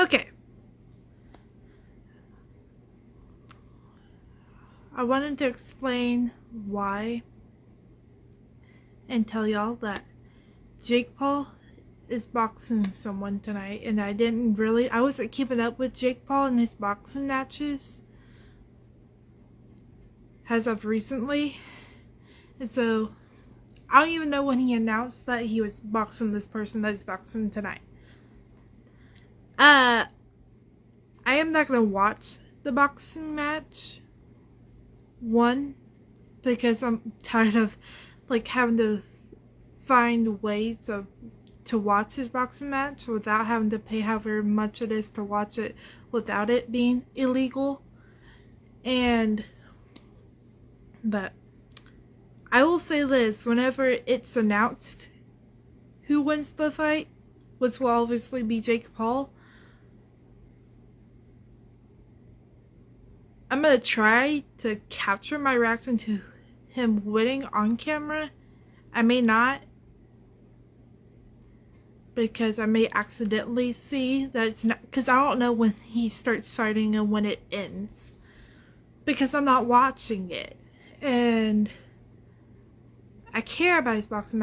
Okay. I wanted to explain why and tell y'all that Jake Paul is boxing someone tonight, and I wasn't keeping up with Jake Paul and his boxing matches as of recently, and so I don't even know when he announced that he was boxing this person that he's boxing tonight. I am not gonna watch the boxing match. One, because I'm tired of having to find ways to watch his boxing match without having to pay however much it is to watch it without it being illegal. But I will say this, whenever it's announced who wins the fight, which will obviously be Jake Paul, I'm gonna try to capture my reaction to him winning on camera. I may not, because I may accidentally see that it's not, because I don't know when he starts fighting and when it ends, because I'm not watching it, and I care about his boxing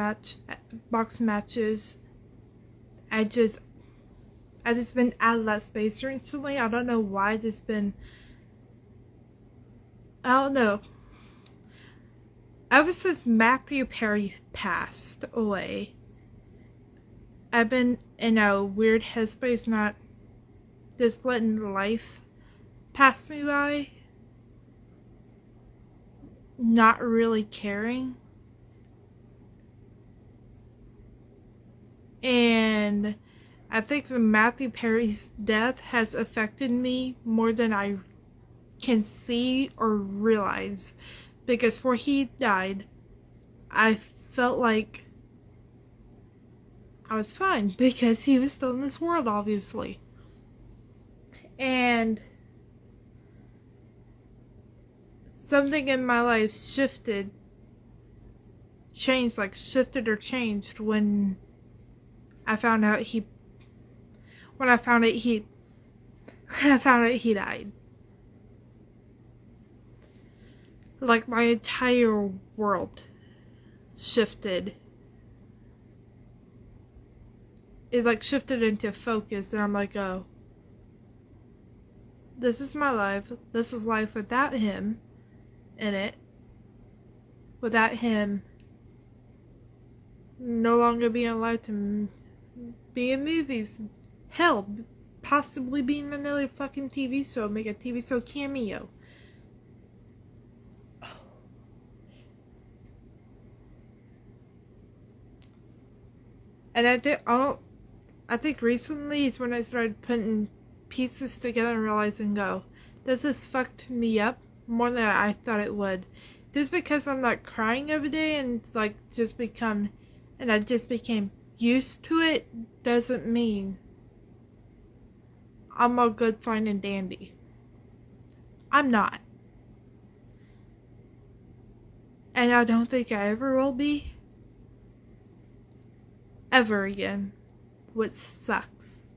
matches. I just been out of that space recently. I don't know why. I don't know. Ever since Matthew Perry passed away, I've been in a weird headspace, not just letting life pass me by, not really caring. And I think that Matthew Perry's death has affected me more than I can see or realize, because before he died, I felt like I was fine because he was still in this world, obviously. And something in my life shifted or changed when I found out he died. Like, my entire world shifted. It shifted into focus, and I'm like, oh, this is my life. This is life without him in it. Without him no longer being allowed to be in movies. Hell, possibly being in another fucking TV show, make a TV show cameo. And I think recently is when I started putting pieces together and realizing, oh, this has fucked me up more than I thought it would. Just because I'm not crying every day and I just became used to it, doesn't mean I'm all good, fine, and dandy. I'm not. And I don't think I ever will be. Ever again. Which sucks.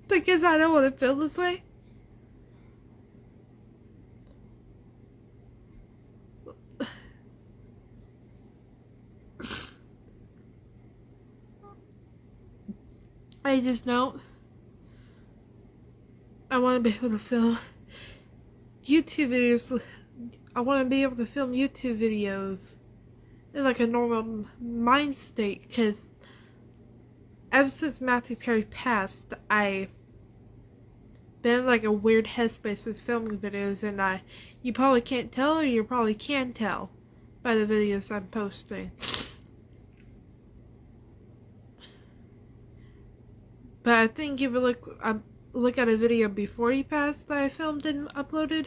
Because I don't want to feel this way. I just don't. I want to be able to film YouTube videos. I want to be able to film YouTube videos in a normal mind state, because ever since Matthew Perry passed, I've been in a weird headspace with filming videos, and you probably can't tell, or you probably can tell by the videos I'm posting. But I think if you look at a video before he passed that I filmed and uploaded,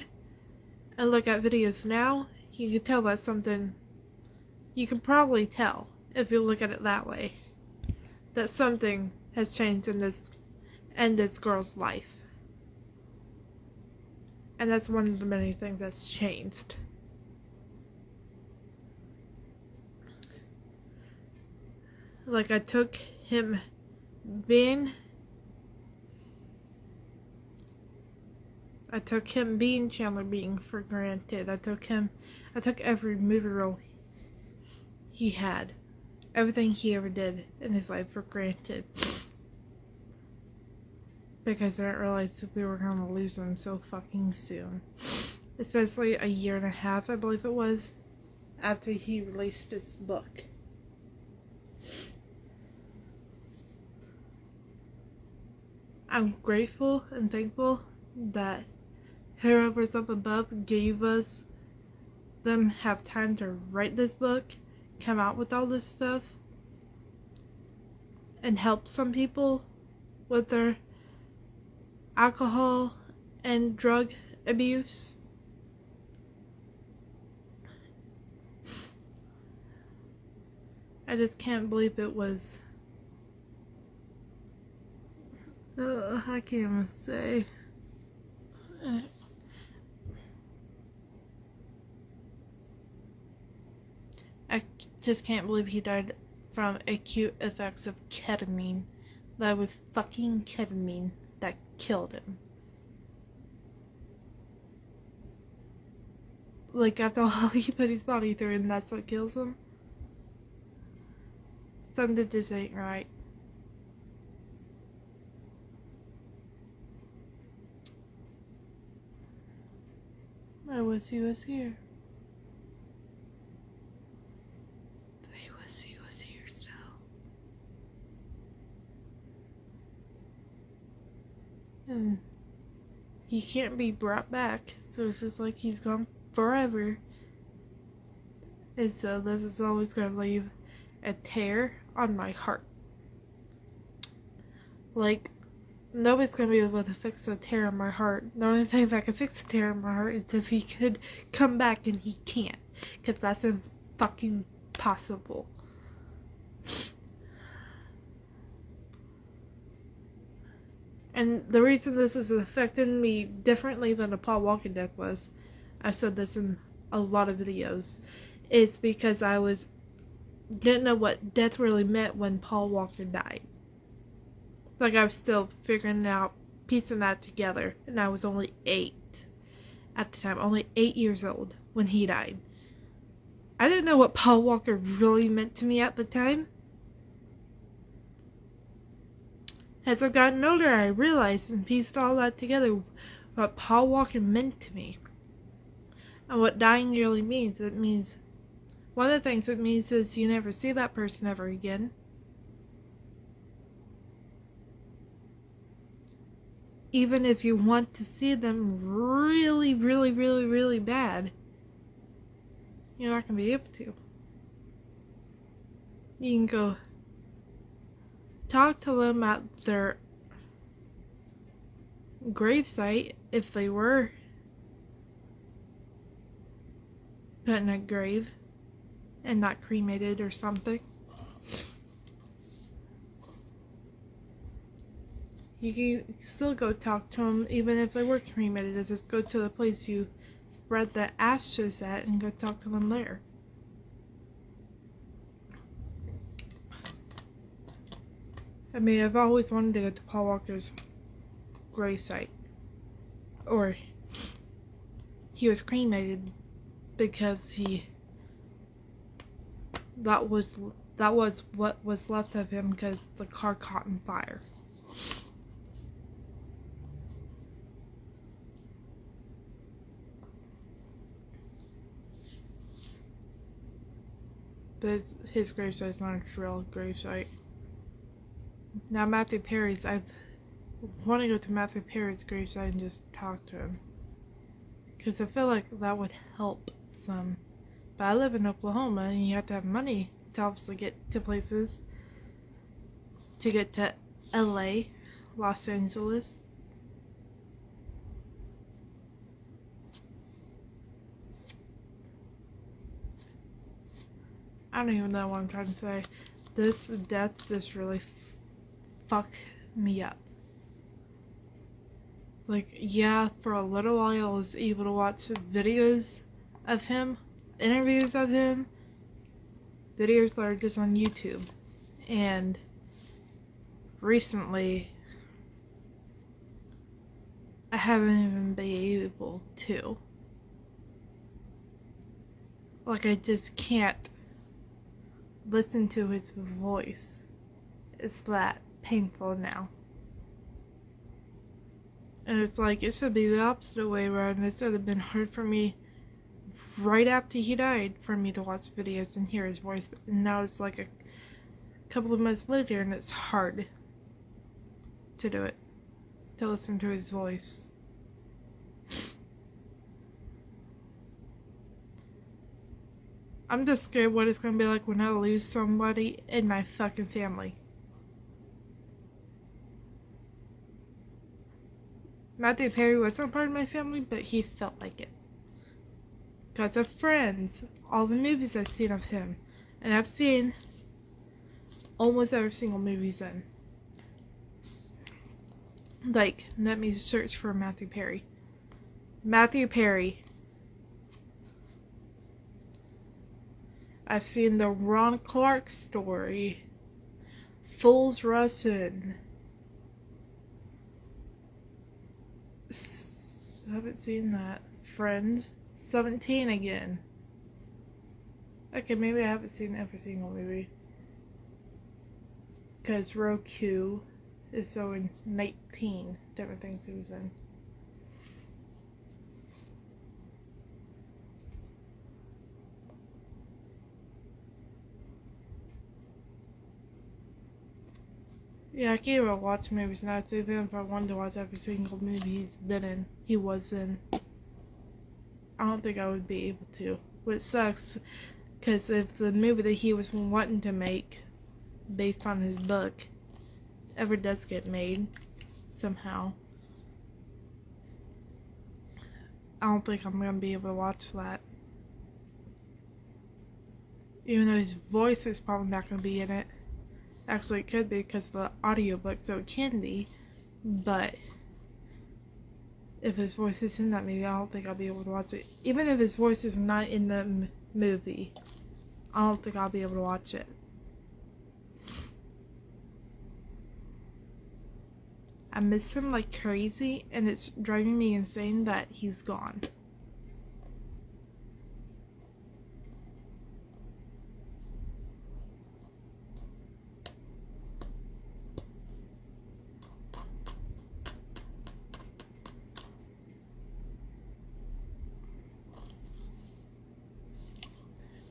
and look at videos now, you can tell that's something. You can probably tell, if you look at it that way, that something has changed in this girl's life. And that's one of the many things that's changed. Like, I took him being Chandler Bing for granted. I took every movie role he had, everything he ever did in his life for granted. Because I didn't realize that we were gonna lose him so fucking soon. Especially a year and a half, I believe it was, after he released his book. I'm grateful and thankful that whoever's up above gave us them have time to write this book, come out with all this stuff, and help some people with their alcohol and drug abuse. I just can't believe it was. I can't even say. I just can't believe he died from acute effects of ketamine. That was fucking ketamine that killed him. Like, after all he put his body through, and that's what kills him. Something just ain't right. I wish he was here. I wish he was here still. And he can't be brought back, so it's just like he's gone forever. And so this is always gonna leave a tear on my heart. Like, nobody's gonna be able to fix a tear on my heart. The only thing that can fix a tear on my heart is if he could come back, and he can't, because that's fucking possible. And the reason this is affecting me differently than the Paul Walker death was, I've said this in a lot of videos, is because I didn't know what death really meant when Paul Walker died. Like, I was still figuring out, piecing that together, and I was only 8 at the time, only 8 years old when he died. I didn't know what Paul Walker really meant to me at the time. As I've gotten older, I realized and pieced all that together, what Paul Walker meant to me. And what dying really means. It means, one of the things it means is you never see that person ever again. Even if you want to see them really, really, really, really bad, you're not going to be able to. You can go talk to them at their gravesite if they were put in a grave and not cremated or something. You can still go talk to them even if they were cremated. Just go to the place you spread the ashes at and go talk to them there. I mean, I've always wanted to go to Paul Walker's gravesite. Or he was cremated because that was what was left of him because the car caught on fire. But his gravesite is not a real gravesite. Now Matthew Perry's, I want to go to Matthew Perry's gravesite and just talk to him. Because I feel like that would help some. But I live in Oklahoma and you have to have money to obviously get to places. To get to LA, Los Angeles. I don't even know what I'm trying to say. This death just really fucked me up. Like, yeah, for a little while I was able to watch videos of him, interviews of him, videos that are just on YouTube. And recently, I haven't even been able to. Like, I just can't listen to his voice. It's that painful now. And it's like, it should be the opposite way around. It should have been hard for me right after he died for me to watch videos and hear his voice. And now it's like a couple of months later and it's hard to do it. To listen to his voice. I'm just scared what it's gonna be like when I lose somebody in my fucking family. Matthew Perry wasn't part of my family, but he felt like it. Because of Friends, all the movies I've seen of him. And I've seen almost every single movie he's in. Like, let me search for Matthew Perry. Matthew Perry. I've seen the Ron Clark Story. Fools Rush In. Haven't seen that. Friends. 17 again. Okay, maybe I haven't seen every single movie. Because Roku is showing 19 different things he was in. Yeah, I can't even watch movies now. So even if I wanted to watch every single movie he's been in, he was in, I don't think I would be able to. Which sucks, because if the movie that he was wanting to make, based on his book, ever does get made, somehow, I don't think I'm going to be able to watch that. Even though his voice is probably not going to be in it. Actually, it could be because of the audiobook, so it can be. But if his voice is in that movie, I don't think I'll be able to watch it. Even if his voice is not in the movie, I don't think I'll be able to watch it. I miss him like crazy, and it's driving me insane that he's gone.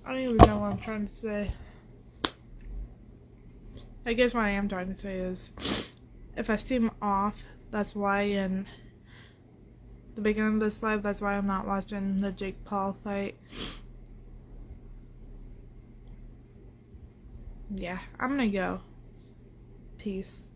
I don't even know what I'm trying to say. I guess what I am trying to say is, if I seem off, that's why in the beginning of this live, that's why I'm not watching the Jake Paul fight. Yeah, I'm gonna go. Peace.